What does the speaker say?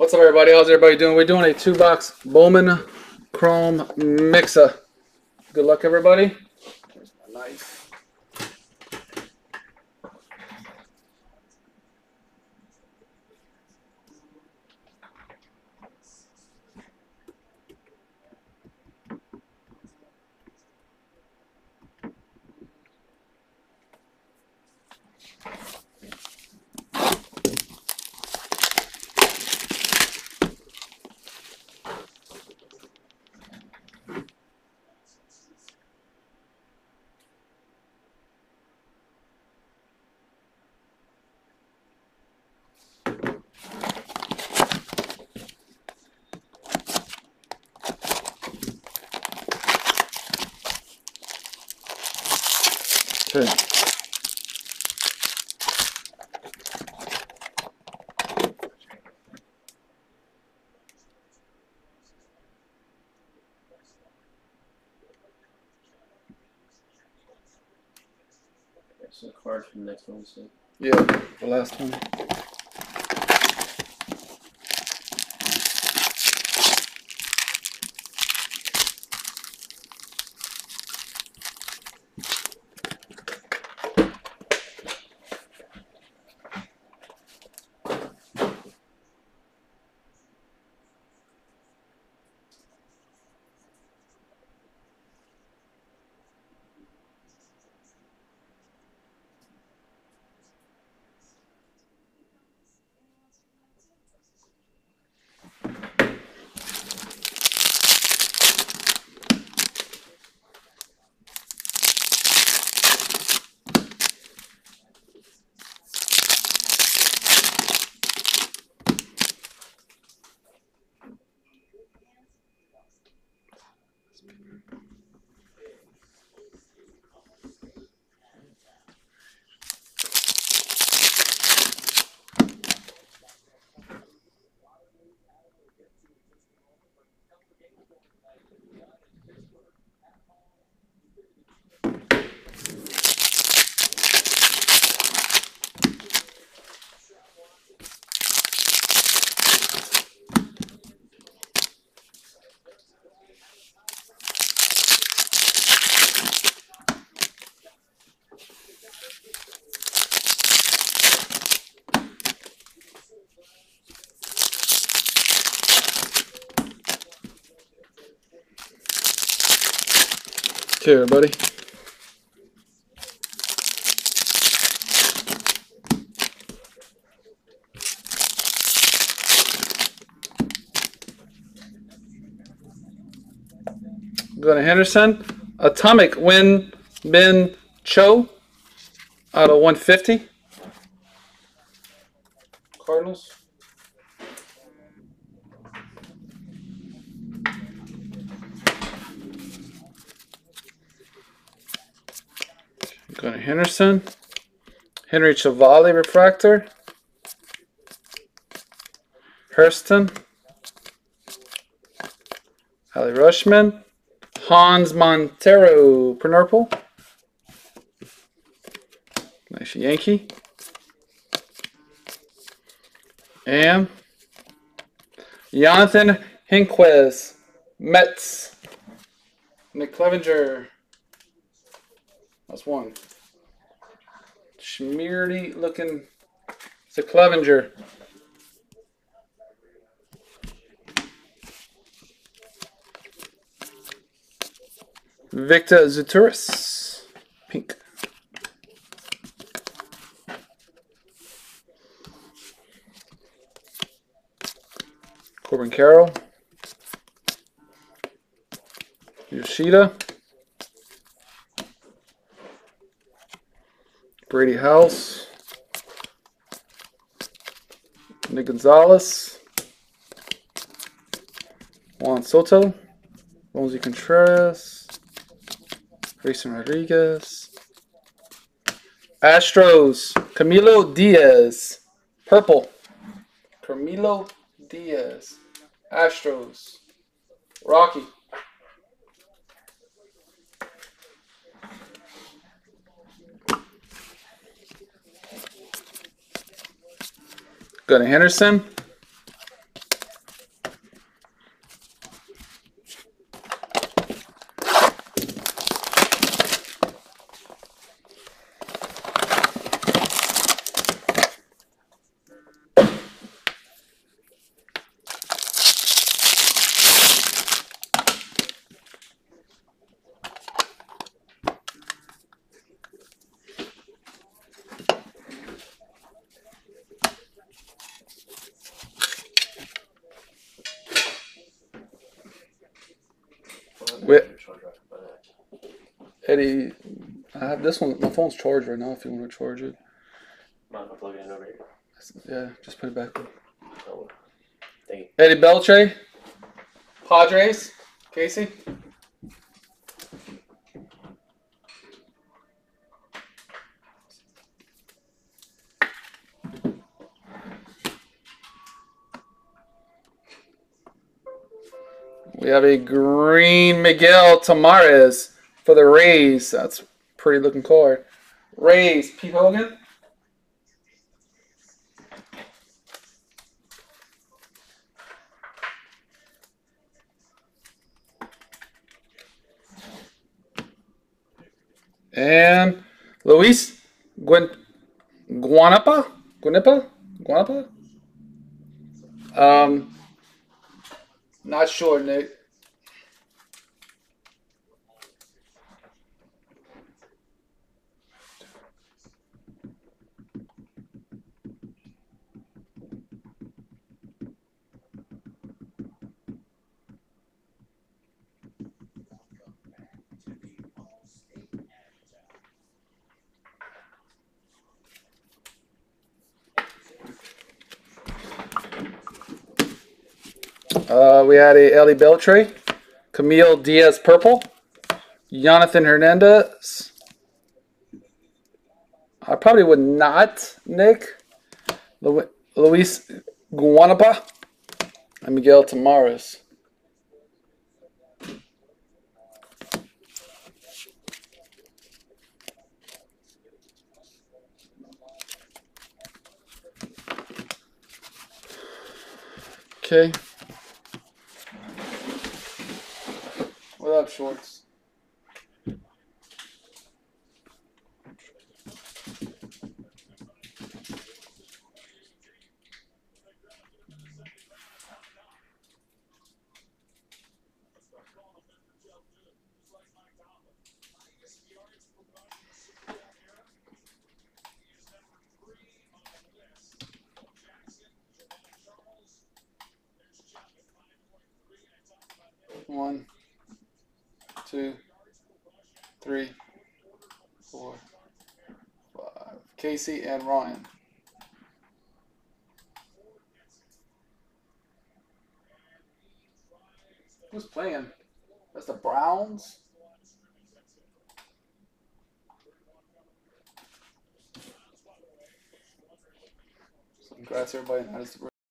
What's up, everybody? How's everybody doing? We're doing a 2-box Bowman Chrome mixer. Good luck, everybody. Here's my knife. Okay. So the card for the next one, so. Yeah, the last one. Okay, everybody. Go to Henderson. Atomic Win Bin Cho out of 150. Cardinals. Go to Henderson. Henry Chavali Refractor. Hurston. Ali Rushman. Hans Montero Purple. Nice Yankee. And Jonathan Hinquez Mets. Nick Clevenger. That's one. Schmeardy looking. It's a Clevenger. Victor Zuturis. Pink. Corbin Carroll. Yoshida. Brady House. Nick Gonzalez. Juan Soto. Rosie Contreras. Grayson Rodriguez. Astros. Camilo Diaz. Purple. Camilo Diaz. Astros. Rocky. Go to Henderson. Eddie, I have this one. My phone's charged right now if you want to charge it. Mind if I plug it in over here? Yeah, just put it back in. Oh, thank you. Eddie Beltre, Padres, Casey. We have a green Miguel Tamares for the Rays. That's a pretty looking card. Rays, Pete Hogan. And Luis Guanapa? Not sure, Nick. We had a Ellie Beltre, Camille Diaz purple, Jonathan Hernandez. I probably would not, Nick. Luis Guanapa and Miguel Tamares. Okay. What up, Shorts? One, two, three, four, five. Casey and Ryan. Who's playing? That's the Browns. So congrats everybody. That is the